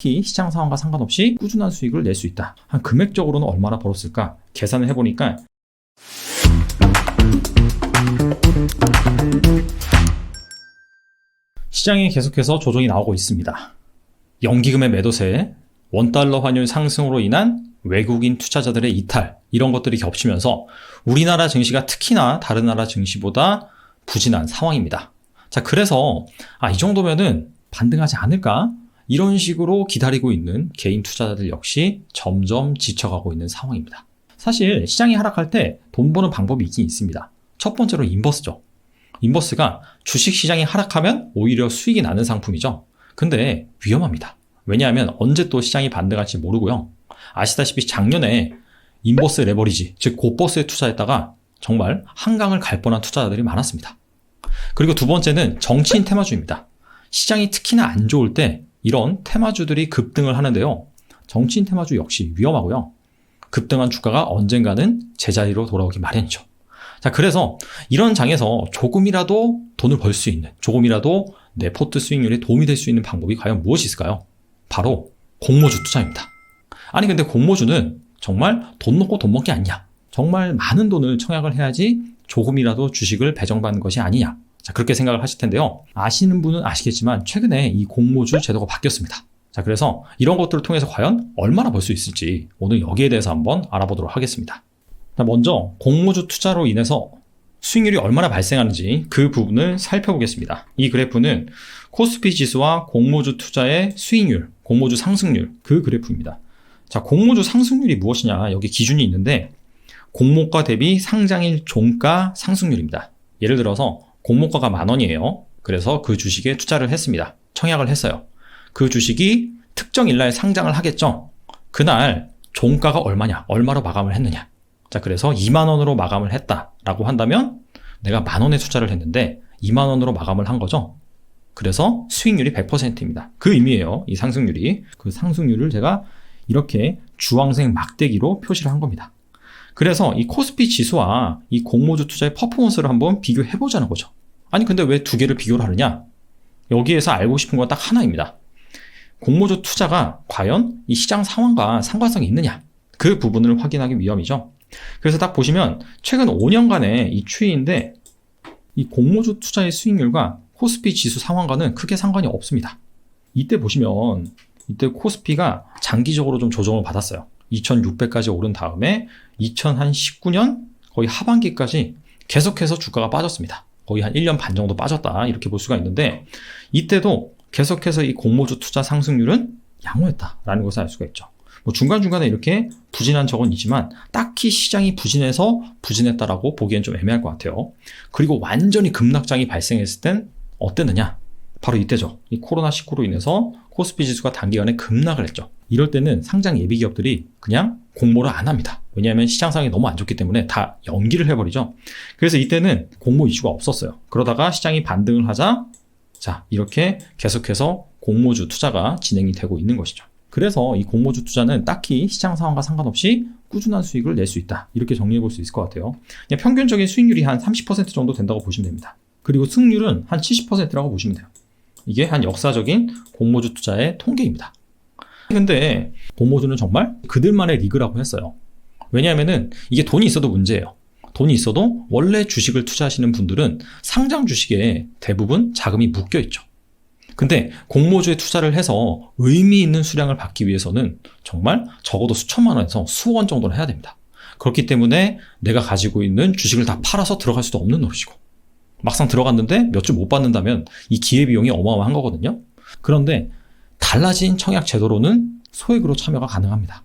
특히 시장 상황과 상관없이 꾸준한 수익을 낼 수 있다. 한 금액적으로는 얼마나 벌었을까 계산을 해보니까 시장에 계속해서 조정이 나오고 있습니다. 연기금의 매도세, 원달러 환율 상승으로 인한 외국인 투자자들의 이탈, 이런 것들이 겹치면서 우리나라 증시가 특히나 다른 나라 증시보다 부진한 상황입니다. 자, 그래서 이 정도면은 반등하지 않을까? 이런 식으로 기다리고 있는 개인 투자자들 역시 점점 지쳐가고 있는 상황입니다. 사실 시장이 하락할 때 돈 버는 방법이 있긴 있습니다. 첫 번째로 인버스죠. 인버스가 주식시장이 하락하면 오히려 수익이 나는 상품이죠. 근데 위험합니다. 왜냐하면 언제 또 시장이 반등할지 모르고요. 아시다시피 작년에 인버스 레버리지, 즉 고버스에 투자했다가 정말 한강을 갈 뻔한 투자자들이 많았습니다. 그리고 두 번째는 정치인 테마주입니다. 시장이 특히나 안 좋을 때 이런 테마주들이 급등을 하는데요. 정치인 테마주 역시 위험하고요. 급등한 주가가 언젠가는 제자리로 돌아오기 마련이죠. 자, 그래서 이런 장에서 조금이라도 돈을 벌 수 있는, 조금이라도 내 포트 수익률에 도움이 될 수 있는 방법이 과연 무엇이 있을까요? 바로 공모주 투자입니다. 아니 근데 공모주는 정말 돈 놓고 돈 먹기 아니냐? 정말 많은 돈을 청약을 해야지 조금이라도 주식을 배정받는 것이 아니냐? 자, 그렇게 생각을 하실 텐데요. 아시는 분은 아시겠지만 최근에 이 공모주 제도가 바뀌었습니다. 자, 그래서 이런 것들을 통해서 과연 얼마나 벌 수 있을지 오늘 여기에 대해서 한번 알아보도록 하겠습니다. 자, 먼저 공모주 투자로 인해서 수익률이 얼마나 발생하는지 그 부분을 살펴보겠습니다. 이 그래프는 코스피 지수와 공모주 투자의 수익률, 공모주 상승률, 그 그래프입니다. 자, 공모주 상승률이 무엇이냐? 여기 기준이 있는데 공모가 대비 상장일 종가 상승률입니다. 예를 들어서 공모가가 10,000원이에요. 그래서 그 주식에 투자를 했습니다. 청약을 했어요. 그 주식이 특정 일날 상장을 하겠죠. 그날 종가가 얼마냐? 얼마로 마감을 했느냐? 자, 그래서 20,000원으로 마감을 했다라고 한다면 내가 10,000원에 투자를 했는데 20,000원으로 마감을 한 거죠. 그래서 수익률이 100%입니다. 그 의미예요. 이 상승률이. 그 상승률을 제가 이렇게 주황색 막대기로 표시를 한 겁니다. 그래서 이 코스피 지수와 이 공모주 투자의 퍼포먼스를 한번 비교해보자는 거죠. 아니 근데 왜 두 개를 비교를 하느냐? 여기에서 알고 싶은 건 딱 하나입니다. 공모주 투자가 과연 이 시장 상황과 상관성이 있느냐? 그 부분을 확인하기 위함이죠. 그래서 딱 보시면 최근 5년간의 이 추이인데 이 공모주 투자의 수익률과 코스피 지수 상황과는 크게 상관이 없습니다. 이때 보시면 이때 코스피가 장기적으로 좀 조정을 받았어요. 2,600까지 오른 다음에 2019년 거의 하반기까지 계속해서 주가가 빠졌습니다. 거의 한 1년 반 정도 빠졌다 이렇게 볼 수가 있는데 이때도 계속해서 이 공모주 투자 상승률은 양호했다라는 것을 알 수가 있죠. 뭐 중간중간에 이렇게 부진한 적은 있지만 딱히 시장이 부진해서 부진했다라고 보기엔 좀 애매할 것 같아요. 그리고 완전히 급락장이 발생했을 땐 어땠느냐? 바로 이때죠. 이 코로나19로 인해서 코스피 지수가 단기간에 급락을 했죠. 이럴 때는 상장 예비 기업들이 그냥 공모를 안 합니다. 왜냐하면 시장 상황이 너무 안 좋기 때문에 다 연기를 해버리죠. 그래서 이때는 공모 이슈가 없었어요. 그러다가 시장이 반등을 하자 자, 이렇게 계속해서 공모주 투자가 진행이 되고 있는 것이죠. 그래서 이 공모주 투자는 딱히 시장 상황과 상관없이 꾸준한 수익을 낼 수 있다. 이렇게 정리해 볼 수 있을 것 같아요. 그냥 평균적인 수익률이 한 30% 정도 된다고 보시면 됩니다. 그리고 승률은 한 70%라고 보시면 돼요. 이게 한 역사적인 공모주 투자의 통계입니다. 근데 공모주는 정말 그들만의 리그라고 했어요. 왜냐하면은 이게 돈이 있어도 문제예요. 돈이 있어도 원래 주식을 투자하시는 분들은 상장 주식에 대부분 자금이 묶여 있죠. 근데 공모주에 투자를 해서 의미 있는 수량을 받기 위해서는 정말 적어도 수천만 원에서 수억 원 정도는 해야 됩니다. 그렇기 때문에 내가 가지고 있는 주식을 다 팔아서 들어갈 수도 없는 노릇이고 막상 들어갔는데 몇 주 못 받는다면 이 기회비용이 어마어마한 거거든요. 그런데 달라진 청약 제도로는 소액으로 참여가 가능합니다.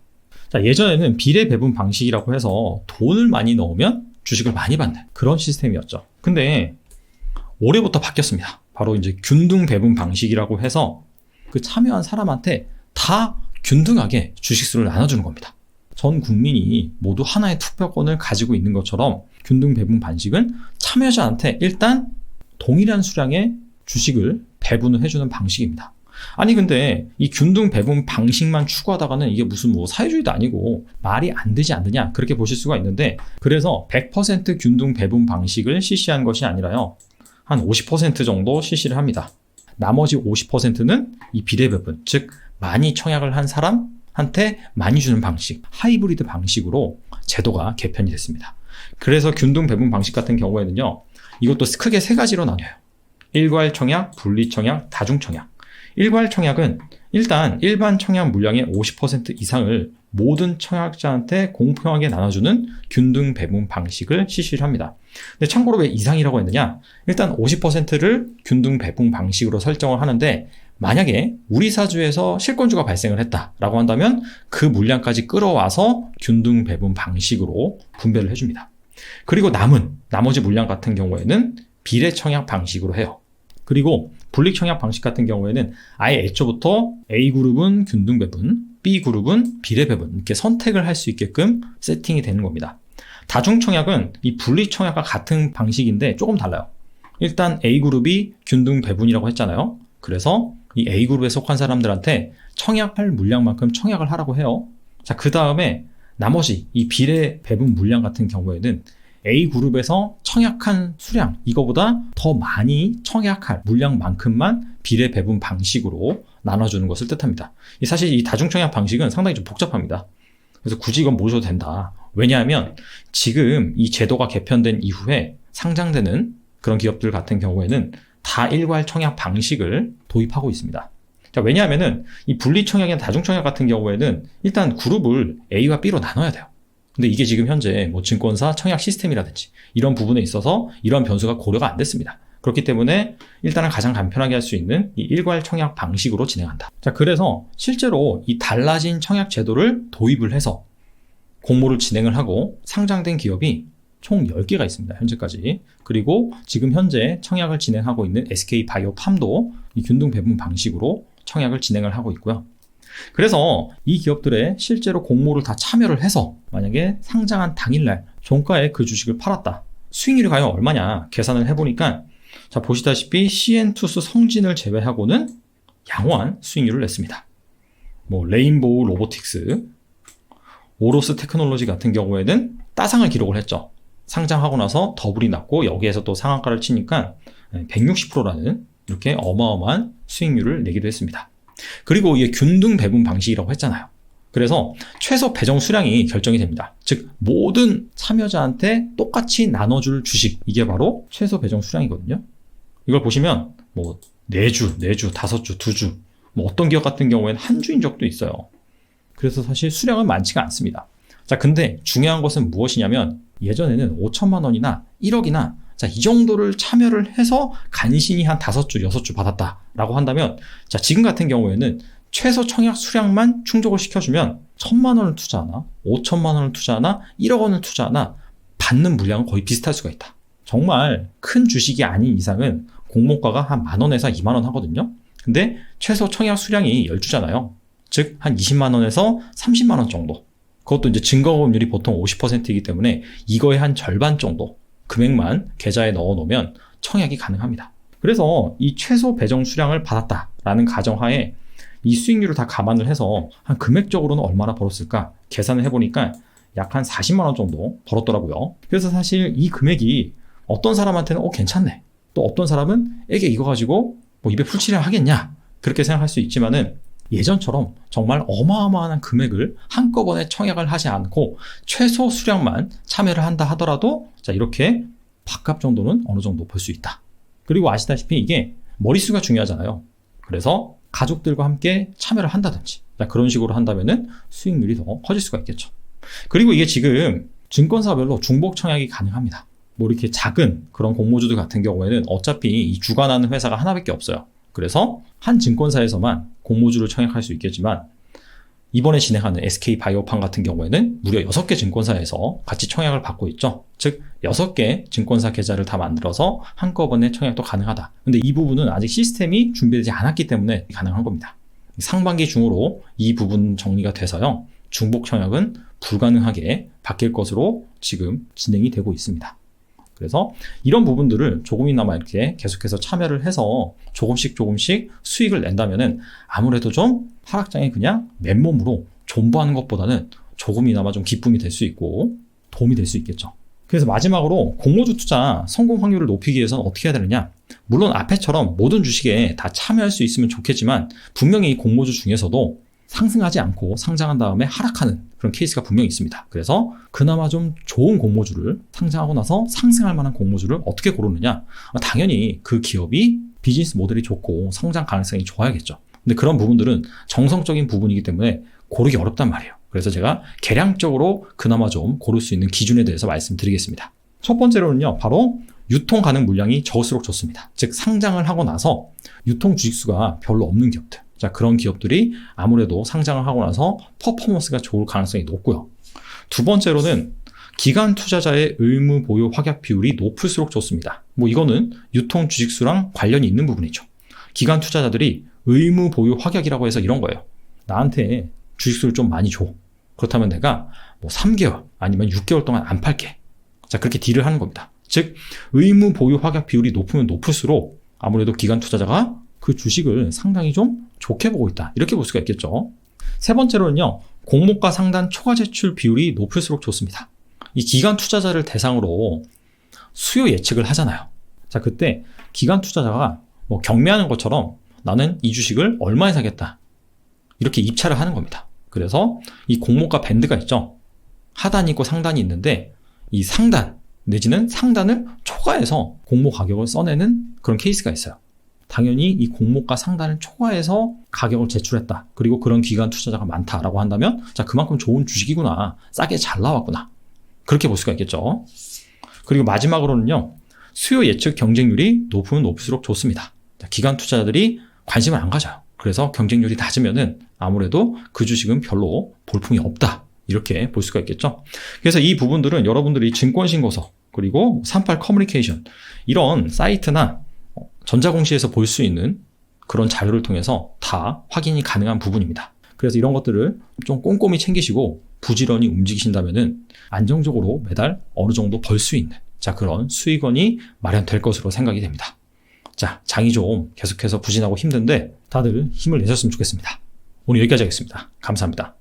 자, 예전에는 비례 배분 방식이라고 해서 돈을 많이 넣으면 주식을 많이 받는 그런 시스템이었죠. 근데 올해부터 바뀌었습니다. 바로 이제 균등 배분 방식이라고 해서 그 참여한 사람한테 다 균등하게 주식수를 나눠주는 겁니다. 전 국민이 모두 하나의 투표권을 가지고 있는 것처럼 균등 배분 방식은 참여자한테 일단 동일한 수량의 주식을 배분을 해주는 방식입니다. 아니 근데 이 균등 배분 방식만 추구하다가는 이게 무슨 뭐 사회주의도 아니고 말이 안 되지 않느냐 그렇게 보실 수가 있는데 그래서 100% 균등 배분 방식을 실시한 것이 아니라요. 한 50% 정도 실시를 합니다. 나머지 50%는 이 비례 배분, 즉 많이 청약을 한 사람한테 많이 주는 방식, 하이브리드 방식으로 제도가 개편이 됐습니다. 그래서 균등 배분 방식 같은 경우에는요, 이것도 크게 세 가지로 나뉘어요. 일괄 청약, 분리 청약, 다중 청약. 일괄 청약은 일단 일반 청약 물량의 50% 이상을 모든 청약자한테 공평하게 나눠주는 균등 배분 방식을 실시를 합니다. 근데 참고로 왜 이상이라고 했느냐? 일단 50%를 균등 배분 방식으로 설정을 하는데, 만약에 우리 사주에서 실권주가 발생을 했다라고 한다면 그 물량까지 끌어와서 균등 배분 방식으로 분배를 해줍니다. 그리고 나머지 물량 같은 경우에는 비례 청약 방식으로 해요. 그리고 분리 청약 방식 같은 경우에는 아예 애초부터 A그룹은 균등 배분, B그룹은 비례 배분 이렇게 선택을 할 수 있게끔 세팅이 되는 겁니다. 다중 청약은 이 분리 청약과 같은 방식인데 조금 달라요. 일단 A그룹이 균등 배분이라고 했잖아요. 그래서 이 A그룹에 속한 사람들한테 청약할 물량만큼 청약을 하라고 해요. 자, 그 다음에 나머지 이 비례 배분 물량 같은 경우에는 A그룹에서 청약한 수량, 이거보다 더 많이 청약할 물량만큼만 비례 배분 방식으로 나눠주는 것을 뜻합니다. 사실 이 다중 청약 방식은 상당히 좀 복잡합니다. 그래서 굳이 이건 모셔도 된다. 왜냐하면 지금 이 제도가 개편된 이후에 상장되는 그런 기업들 같은 경우에는 다 일괄 청약 방식을 도입하고 있습니다. 자, 왜냐하면은 이 분리 청약이나 다중 청약 같은 경우에는 일단 그룹을 A와 B로 나눠야 돼요. 근데 이게 지금 현재 뭐 증권사 청약 시스템이라든지 이런 부분에 있어서 이런 변수가 고려가 안 됐습니다. 그렇기 때문에 일단은 가장 간편하게 할 수 있는 이 일괄 청약 방식으로 진행한다. 자, 그래서 실제로 이 달라진 청약 제도를 도입을 해서 공모를 진행을 하고 상장된 기업이 총 10개가 있습니다. 현재까지. 그리고 지금 현재 청약을 진행하고 있는 SK바이오팜도 이 균등 배분 방식으로 청약을 진행을 하고 있고요. 그래서 이 기업들의 실제로 공모를 다 참여를 해서 만약에 상장한 당일날 종가에 그 주식을 팔았다. 수익률이 과연 얼마냐 계산을 해보니까, 자, 보시다시피 CN투스 성진을 제외하고는 양호한 수익률을 냈습니다. 뭐 레인보우 로보틱스, 오로스 테크놀로지 같은 경우에는 따상을 기록을 했죠. 상장하고 나서 더블이 났고 여기에서 또 상한가를 치니까 160%라는 이렇게 어마어마한 수익률을 내기도 했습니다. 그리고 이게 균등 배분 방식이라고 했잖아요. 그래서 최소 배정 수량이 결정이 됩니다. 즉 모든 참여자한테 똑같이 나눠줄 주식, 이게 바로 최소 배정 수량이거든요. 이걸 보시면 뭐 4주, 5주, 2주, 뭐 어떤 기업 같은 경우에는 한 주인 적도 있어요. 그래서 사실 수량은 많지가 않습니다. 자, 근데 중요한 것은 무엇이냐면 예전에는 5천만 원이나 1억이나 자, 이 정도를 참여를 해서 간신히 한 5주, 6주 받았다라고 한다면, 자, 지금 같은 경우에는 최소 청약 수량만 충족을 시켜주면 1,000만 원을 투자하나, 5천만 원을 투자하나, 1억 원을 투자하나 받는 물량은 거의 비슷할 수가 있다. 정말 큰 주식이 아닌 이상은 공모가가 한 10,000원에서 20,000원 하거든요. 근데 최소 청약 수량이 10주잖아요. 즉, 한 20만 원에서 30만 원 정도. 그것도 이제 증거금률이 보통 50%이기 때문에 이거의 한 절반 정도 금액만 계좌에 넣어 놓으면 청약이 가능합니다. 그래서 이 최소 배정 수량을 받았다라는 가정하에 이 수익률을 다 감안을 해서 한 금액적으로는 얼마나 벌었을까 계산을 해보니까 약 한 40만 원 정도 벌었더라고요. 그래서 사실 이 금액이 어떤 사람한테는 괜찮네, 또 어떤 사람은 에게 이거 가지고 뭐 입에 풀칠을 하겠냐 그렇게 생각할 수 있지만은, 예전처럼 정말 어마어마한 금액을 한꺼번에 청약을 하지 않고 최소 수량만 참여를 한다 하더라도, 자, 이렇게 밥값 정도는 어느 정도 벌 수 있다. 그리고 아시다시피 이게 머릿수가 중요하잖아요. 그래서 가족들과 함께 참여를 한다든지, 자, 그런 식으로 한다면은 수익률이 더 커질 수가 있겠죠. 그리고 이게 지금 증권사별로 중복 청약이 가능합니다. 뭐 이렇게 작은 그런 공모주들 같은 경우에는 어차피 이 주관하는 회사가 하나밖에 없어요. 그래서 한 증권사에서만 공모주를 청약할 수 있겠지만, 이번에 진행하는 SK바이오팜 같은 경우에는 무려 6개 증권사에서 같이 청약을 받고 있죠. 즉 6개 증권사 계좌를 다 만들어서 한꺼번에 청약도 가능하다. 근데 이 부분은 아직 시스템이 준비되지 않았기 때문에 가능한 겁니다. 상반기 중으로 이 부분 정리가 돼서요, 중복 청약은 불가능하게 바뀔 것으로 지금 진행이 되고 있습니다. 그래서 이런 부분들을 조금이나마 이렇게 계속해서 참여를 해서 조금씩 수익을 낸다면은 아무래도 좀 하락장에 그냥 맨몸으로 존버하는 것보다는 조금이나마 좀 기쁨이 될 수 있고 도움이 될 수 있겠죠. 그래서 마지막으로 공모주 투자 성공 확률을 높이기 위해서는 어떻게 해야 되느냐? 물론 앞에처럼 모든 주식에 다 참여할 수 있으면 좋겠지만 분명히 이 공모주 중에서도 상승하지 않고 상장한 다음에 하락하는 그런 케이스가 분명히 있습니다. 그래서 그나마 좀 좋은 공모주를 상장하고 나서 상승할 만한 공모주를 어떻게 고르느냐? 당연히 그 기업이 비즈니스 모델이 좋고 성장 가능성이 좋아야겠죠. 근데 그런 부분들은 정성적인 부분이기 때문에 고르기 어렵단 말이에요. 그래서 제가 계량적으로 그나마 좀 고를 수 있는 기준에 대해서 말씀드리겠습니다. 첫 번째로는요, 바로 유통 가능 물량이 적을수록 좋습니다. 즉 상장을 하고 나서 유통 주식수가 별로 없는 기업들. 자, 그런 기업들이 아무래도 상장을 하고 나서 퍼포먼스가 좋을 가능성이 높고요. 두 번째로는 기관 투자자의 의무 보유 확약 비율이 높을수록 좋습니다. 이거는 유통 주식수랑 관련이 있는 부분이죠. 기관 투자자들이 의무 보유 확약이라고 해서 이런 거예요. 나한테 주식수를 좀 많이 줘. 그렇다면 내가 3개월 아니면 6개월 동안 안 팔게. 자, 그렇게 딜을 하는 겁니다. 즉 의무 보유 확약 비율이 높으면 높을수록 아무래도 기관 투자자가 그 주식을 상당히 좀 좋게 보고 있다. 이렇게 볼 수가 있겠죠. 세 번째로는요, 공모가 상단 초과 제출 비율이 높을수록 좋습니다. 이 기관 투자자를 대상으로 수요 예측을 하잖아요. 자, 그때 기관 투자자가 경매하는 것처럼 나는 이 주식을 얼마에 사겠다. 이렇게 입찰을 하는 겁니다. 그래서 이 공모가 밴드가 있죠. 하단이 있고 상단이 있는데 이 상단 내지는 상단을 초과해서 공모 가격을 써내는 그런 케이스가 있어요. 당연히 이 공모가 상단을 초과해서 가격을 제출했다. 그리고 그런 기관 투자자가 많다라고 한다면 자, 그만큼 좋은 주식이구나. 싸게 잘 나왔구나. 그렇게 볼 수가 있겠죠. 그리고 마지막으로는요, 수요 예측 경쟁률이 높으면 높을수록 좋습니다. 자, 기관 투자자들이 관심을 안 가져요. 그래서 경쟁률이 낮으면은 아무래도 그 주식은 별로 볼품이 없다. 이렇게 볼 수가 있겠죠. 그래서 이 부분들은 여러분들이 증권신고서 그리고 38 커뮤니케이션 이런 사이트나 전자공시에서 볼 수 있는 그런 자료를 통해서 다 확인이 가능한 부분입니다. 그래서 이런 것들을 좀 꼼꼼히 챙기시고 부지런히 움직이신다면은 안정적으로 매달 어느 정도 벌 수 있는 자, 그런 수익원이 마련될 것으로 생각이 됩니다. 자, 장이 좀 계속해서 부진하고 힘든데 다들 힘을 내셨으면 좋겠습니다. 오늘 여기까지 하겠습니다. 감사합니다.